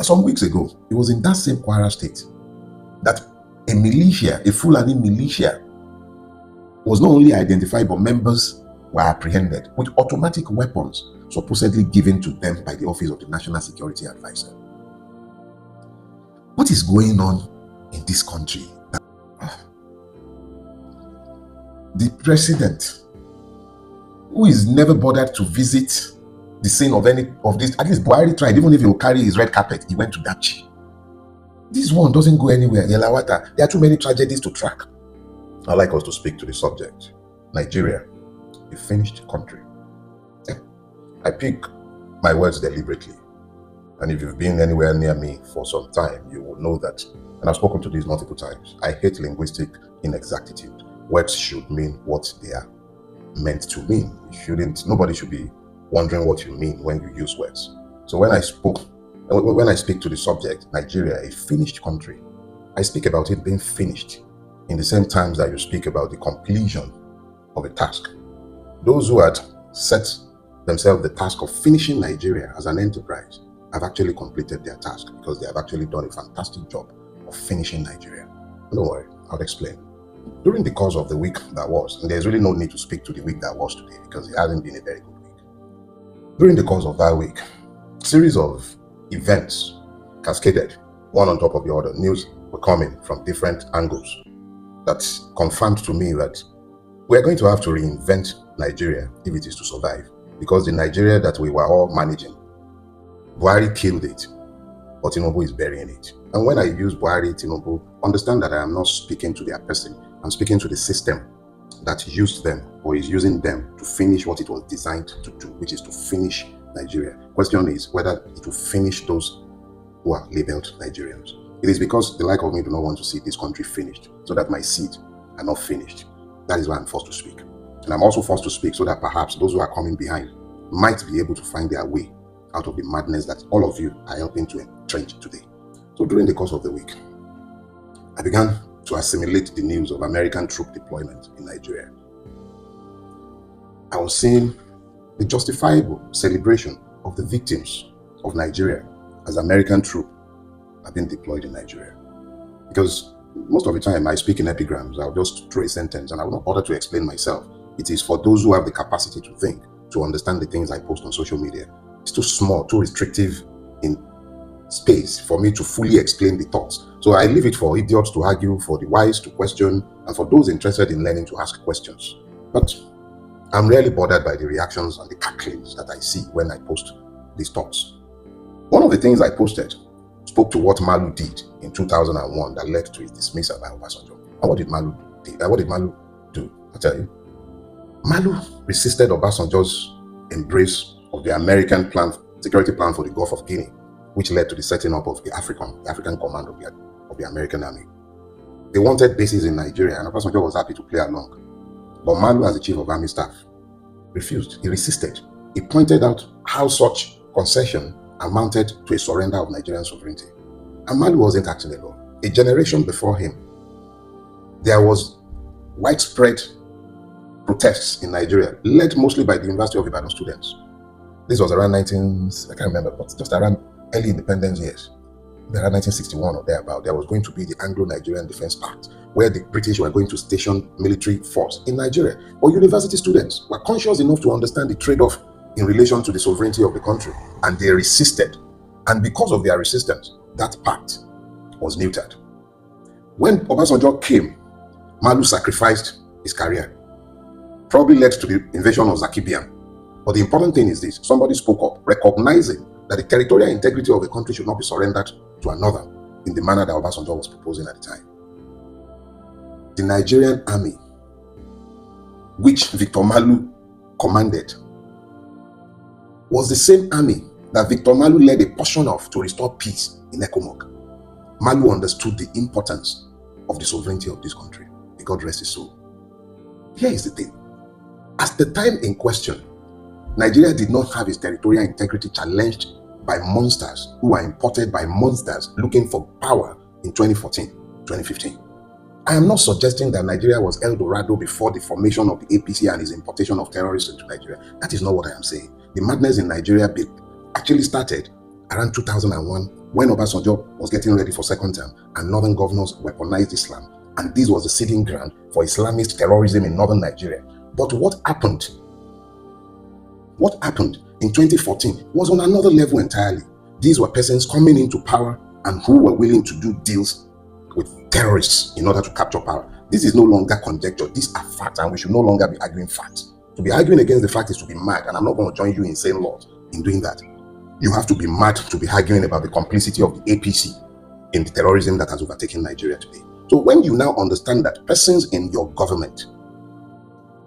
Some weeks ago, it was in that same Kwara state that a militia, a Fulani militia, was not only identified, but members were apprehended with automatic weapons supposedly given to them by the Office of the National Security Advisor. What is going on in this country? The president, who is never bothered to visit the scene of any of this, at least Buhari tried, even if he will carry his red carpet, he went to Dachi. This one doesn't go anywhere. Yelawata, there are too many tragedies to track. I'd like us to speak to the subject. Nigeria, a finished country. I pick my words deliberately. And if you've been anywhere near me for some time, you will know that, and I've spoken to this multiple times, I hate linguistic inexactitude. Words should mean what they are meant to mean. Nobody should be wondering what you mean when you use words. So when I speak to the subject, Nigeria, a finished country, I speak about it being finished in the same terms that you speak about the completion of a task. Those who had set themselves the task of finishing Nigeria as an enterprise have actually completed their task, because they have actually done a fantastic job of finishing Nigeria. Don't worry, I'll explain. During the course of the week that was, and there's really no need to speak to the week that was today because it hasn't been a very good week. During the course of that week, a series of events cascaded, one on top of the other. News were coming from different angles that confirmed to me that we're going to have to reinvent Nigeria if it is to survive, because the Nigeria that we were all managing, Buhari killed it, but Tinubu is burying it. And when I use Buhari, Tinubu, understand that I am not speaking to their person. I'm speaking to the system that used them or is using them to finish what it was designed to do, which is to finish Nigeria. Question is whether it will finish those who are labeled Nigerians. It is because the like of me do not want to see this country finished, so that my seed are not finished. That is why I'm forced to speak. And I'm also forced to speak so that perhaps those who are coming behind might be able to find their way out of the madness that all of you are helping to entrench today. So during the course of the week, I began to assimilate the news of American troop deployment in Nigeria. I was seeing the justifiable celebration of the victims of Nigeria as American troops have been deployed in Nigeria. Because most of the time I speak in epigrams, I'll just throw a sentence and I will not bother to explain myself. It is for those who have the capacity to think, to understand the things I post on social media. It's too small, too restrictive in space for me to fully explain the thoughts. So I leave it for idiots to argue, for the wise to question, and for those interested in learning to ask questions. But I'm really bothered by the reactions and the cacklings that I see when I post these thoughts. One of the things I posted spoke to what Malu did in 2001 that led to his dismissal by Obasanjo. And what did Malu do? I'll tell you. Malu resisted Obasanjo's embrace of the American security plan for the Gulf of Guinea, which led to the setting up of the African command of the American army. They wanted bases in Nigeria, and Obasanjo was happy to play along. But Malu, as the chief of army staff, refused. He resisted. He pointed out how such concession amounted to a surrender of Nigerian sovereignty. And Malu wasn't acting alone. A generation before him, there was widespread protests in Nigeria, led mostly by the University of Ibadan students. This was around I can't remember, but just around early independence years, around 1961 or thereabout. There was going to be the Anglo-Nigerian Defense Pact, where the British were going to station military force in Nigeria. But university students were conscious enough to understand the trade-off in relation to the sovereignty of the country, and they resisted. And because of their resistance, that pact was neutered. When Obasanjo came, Malu sacrificed his career. Probably led to the invasion of Zakibian. But the important thing is this: somebody spoke up, recognizing that the territorial integrity of a country should not be surrendered to another in the manner that Obasanjo was proposing at the time. The Nigerian army, which Victor Malu commanded, was the same army that Victor Malu led a portion of to restore peace in Ekomog. Malu understood the importance of the sovereignty of this country. May God rest his soul. Here is the thing. At the time in question, Nigeria did not have its territorial integrity challenged by monsters who were imported by monsters looking for power in 2014, 2015. I am not suggesting that Nigeria was El Dorado before the formation of the APC and its importation of terrorists into Nigeria. That is not what I am saying. The madness in Nigeria actually started around 2001, when Obasanjo was getting ready for second term and northern governors weaponized Islam, and this was the seeding ground for Islamist terrorism in northern Nigeria. But what happened? What happened in 2014 was on another level entirely. These were persons coming into power and who were willing to do deals with terrorists in order to capture power. This is no longer conjecture. These are facts, and we should no longer be arguing facts. To be arguing against the fact is to be mad, and I'm not going to join you insane laws in doing that. You have to be mad to be arguing about the complicity of the APC in the terrorism that has overtaken Nigeria today. So when you now understand that persons in your government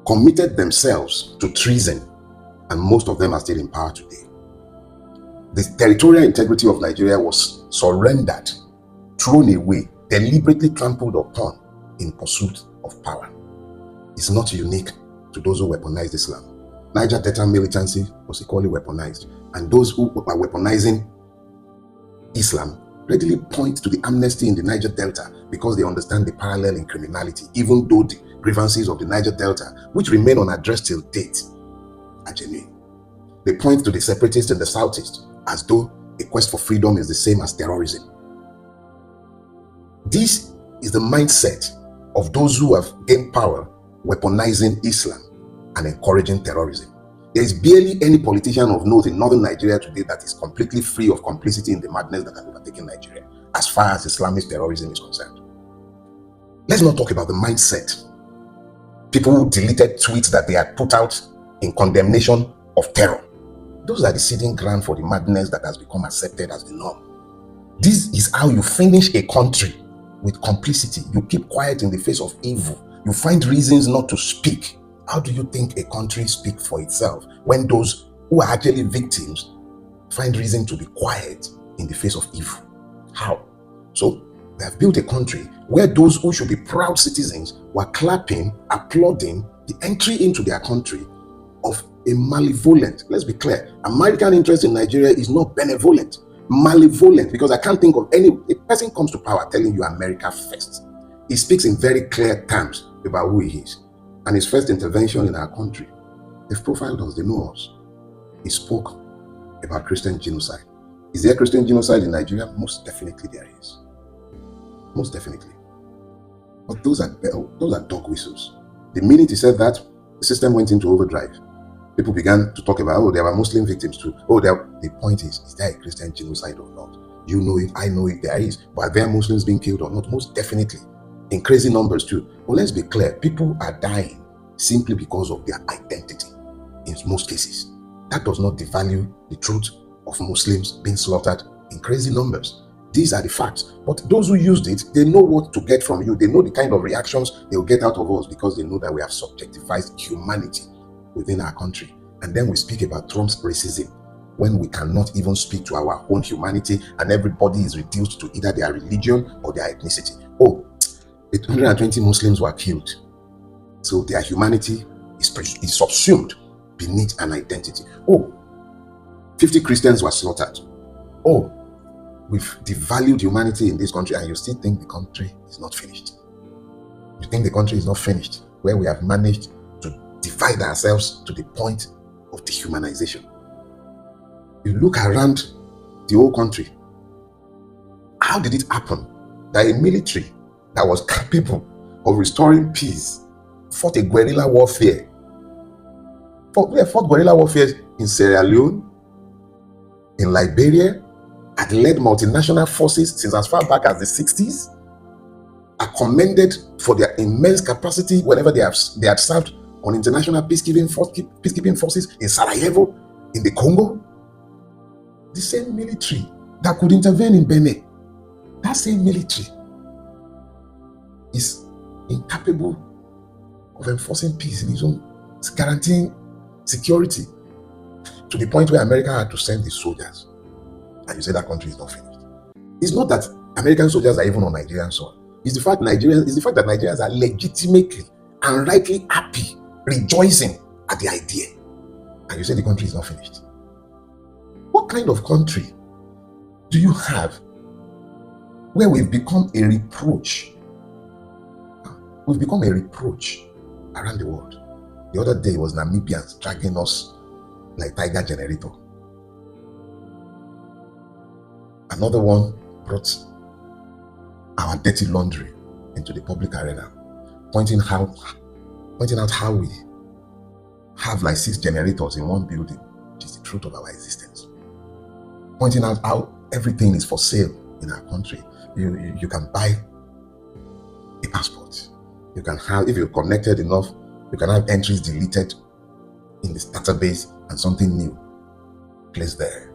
committed themselves to treason, and most of them are still in power today, the territorial integrity of Nigeria was surrendered, thrown away, deliberately trampled upon in pursuit of power. It's not unique to those who weaponized Islam. Niger Delta militancy was equally weaponized, and those who are weaponizing Islam readily point to the amnesty in the Niger Delta because they understand the parallel in criminality, even though the grievances of the Niger Delta, which remain unaddressed till date, are genuine. They point to the separatists in the southeast as though a quest for freedom is the same as terrorism. This is the mindset of those who have gained power weaponizing Islam and encouraging terrorism. There is barely any politician of note in northern Nigeria today that is completely free of complicity in the madness that has overtaken Nigeria as far as Islamist terrorism is concerned. Let's not talk about the mindset. People who deleted tweets that they had put out in condemnation of terror. Those are the seeding ground for the madness that has become accepted as the norm. This is how you finish a country, with complicity. You keep quiet in the face of evil. You find reasons not to speak. How do you think a country speaks for itself when those who are actually victims find reason to be quiet in the face of evil? How? So they have built a country where those who should be proud citizens were clapping, applauding the entry into their country of a malevolent, let's be clear, American interest in Nigeria is not benevolent, malevolent, because I can't think of a person comes to power telling you America first. He speaks in very clear terms about who he is. And his first intervention in our country, they've profiled us, they know us. He spoke about Christian genocide. Is there Christian genocide in Nigeria? Most definitely there is. Most definitely. But those are dog whistles. The minute he said that, the system went into overdrive. People began to talk about, oh, there were Muslim victims too. Oh, the point is there a Christian genocide or not? You know it, I know it, there is. But are there Muslims being killed or not? Most definitely. In crazy numbers too. But let's be clear, people are dying simply because of their identity in most cases. That does not devalue the truth of Muslims being slaughtered in crazy numbers. These are the facts. But those who used it, they know what to get from you. They know the kind of reactions they will get out of us because they know that we have subjectified humanity within our country. And then we speak about Trump's racism when we cannot even speak to our own humanity and everybody is reduced to either their religion or their ethnicity. Oh, 120 Muslims were killed. So their humanity is subsumed beneath an identity. Oh, 50 Christians were slaughtered. Oh, we've devalued humanity in this country and you still think the country is not finished. You think the country is not finished where we have managed to divide ourselves to the point of dehumanization. You look around the whole country. How did it happen that a military that was capable of restoring peace fought a guerrilla warfare? Fought guerrilla warfare in Sierra Leone, in Liberia, had led multinational forces since as far back as the 60s, are commended for their immense capacity whenever they had served on international peacekeeping forces in Sarajevo, in the Congo. The same military that could intervene in Benin, that same military is incapable of enforcing peace in its own, guaranteeing security to the point where America had to send its soldiers. And you say that country is not finished. It's not that American soldiers are even on Nigerian soil. It's the fact that Nigerians are legitimately and rightly happy, rejoicing at the idea. And you say the country is not finished. What kind of country do you have where we've become a reproach? We've become a reproach around the world. The other day was Namibians dragging us like tiger generator. Another one brought our dirty laundry into the public arena, pointing out how we have like 6 generators in one building, which is the truth of our existence. Pointing out how everything is for sale in our country. You can buy a passport. You can have, if you're connected enough, you can have entries deleted in the database and something new placed there.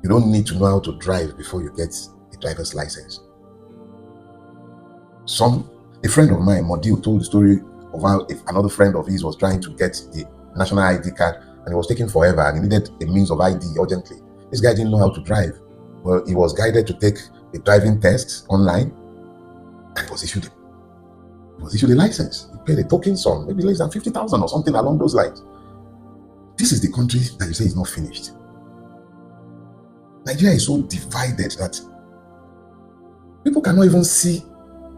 You don't need to know how to drive before you get a driver's license. A friend of mine, Modil, told the story of how if another friend of his was trying to get the national ID card and it was taking forever and he needed a means of ID urgently. This guy didn't know how to drive. Well, he was guided to take a driving test online and was issued a license. He paid a token sum, maybe less than 50,000 or something along those lines. This is the country that you say is not finished. Nigeria is so divided that people cannot even see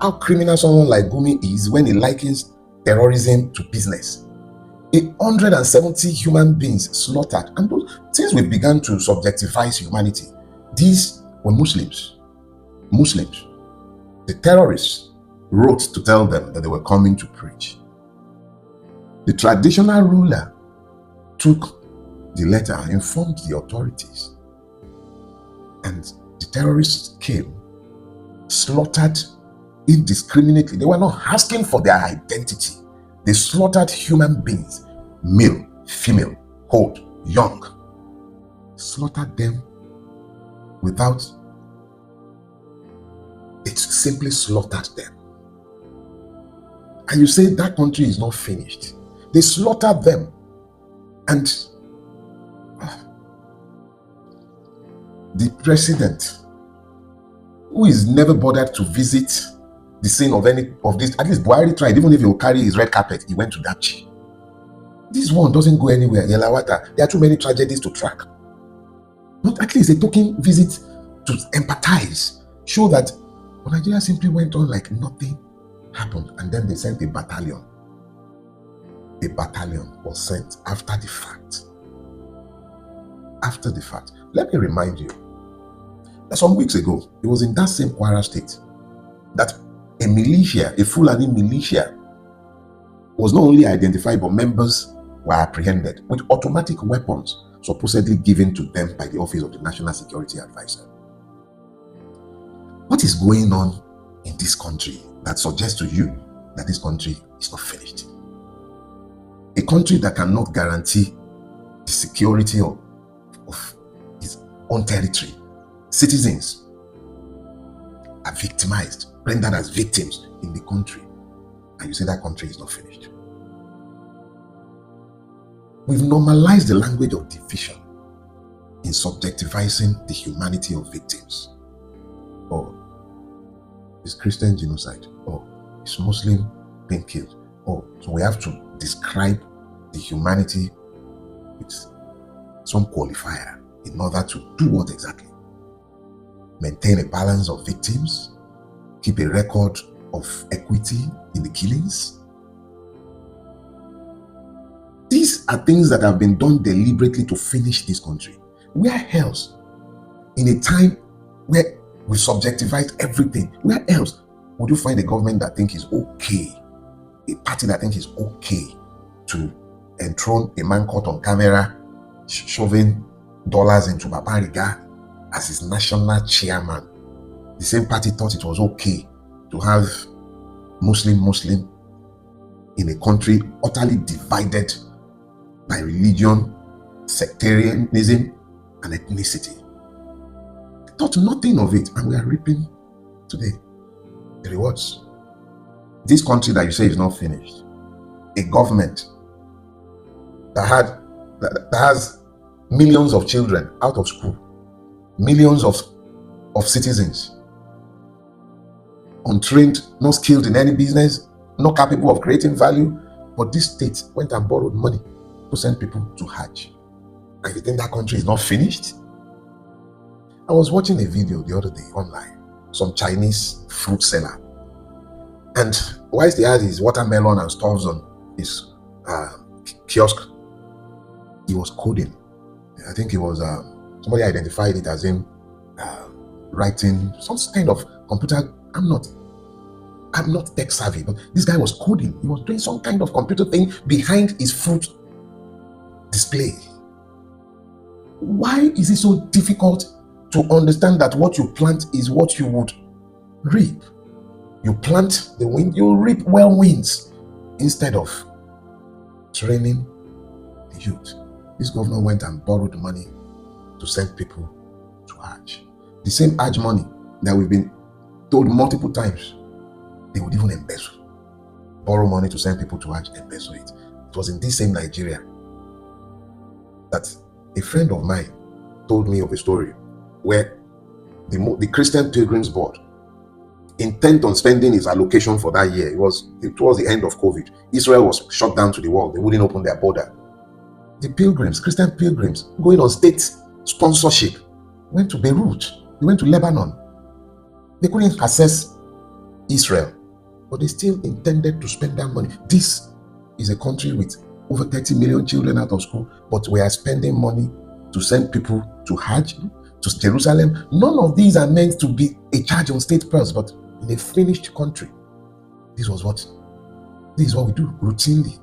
how criminal someone like Gumi is when he likens terrorism to business. 170 human beings slaughtered, and since we began to subjectify humanity, these were Muslims. The terrorists wrote to tell them that they were coming to preach. The traditional ruler took the letter, informed the authorities, and the terrorists came, slaughtered indiscriminately. They were not asking for their identity. They slaughtered human beings, male, female, old, young. Slaughtered them without, it simply slaughtered them. And you say that country is not finished. They slaughtered them. And the president, who is never bothered to visit the scene of any of this, at least Buhari tried, even if he will carry his red carpet, he went to Dachi. This one doesn't go anywhere. Yelawata, there are too many tragedies to track. Not at least a token visit to empathize, show that Nigeria simply went on like nothing happened, and then they sent a battalion. A battalion was sent after the fact. After the fact. Let me remind you that some weeks ago, it was in that same Kwara state that a militia, a Fulani militia, was not only identified, but members were apprehended with automatic weapons supposedly given to them by the Office of the National Security Advisor. What is going on in this country that suggests to you that this country is not finished? A country that cannot guarantee the security of its own territory. Citizens are victimized, rendered as victims in the country, and you say that country is not finished. We've normalized the language of division in subjectivizing the humanity of victims. Oh, it's Christian genocide. Oh, it's Muslim being killed. Oh, so we have to describe the humanity with some qualifier in order to do what exactly? Maintain a balance of victims, keep a record of equity in the killings. These are things that have been done deliberately to finish this country. Where else, in a time where we subjectivize everything, where else would you find a government that thinks it's okay, a party that thinks it's okay to enthrone a man caught on camera shoving dollars into Babariga as his national chairman? The same party thought it was okay to have Muslim in a country utterly divided by religion, sectarianism, and ethnicity. They thought nothing of it, and we are reaping today the rewards. This country that you say is not finished, a government that has millions of children out of school, millions of citizens untrained, not skilled in any business, not capable of creating value, but this state went and borrowed money to send people to Hajj. And you think that country is not finished? I was watching a video the other day online, some Chinese fruit seller, and whilst he had his watermelon and stuff on his kiosk, he was coding. I think he was Somebody identified it as him writing some kind of computer. I'm not tech savvy, but this guy was coding. He was doing some kind of computer thing behind his fruit display. Why is it so difficult to understand that what you plant is what you would reap? You plant the wind, you reap whirlwinds, instead of training the youth. This governor went and borrowed money to send people to Hajj. The same Hajj money that we've been told multiple times they would even embezzle. Borrow money to send people to Hajj, embezzle it. It was in this same Nigeria that a friend of mine told me of a story where the Christian Pilgrims Board, intent on spending its allocation for that year, it was towards the end of COVID. Israel was shut down to the world. They wouldn't open their border. The pilgrims, Christian pilgrims, going on state sponsorship, went to Beirut. They went to Lebanon. They couldn't access Israel, but they still intended to spend that money. This is a country with over 30 million children out of school, but we are spending money to send people to Hajj, to Jerusalem. None of these are meant to be a charge on state purse, but in a finished country. This is what we do routinely.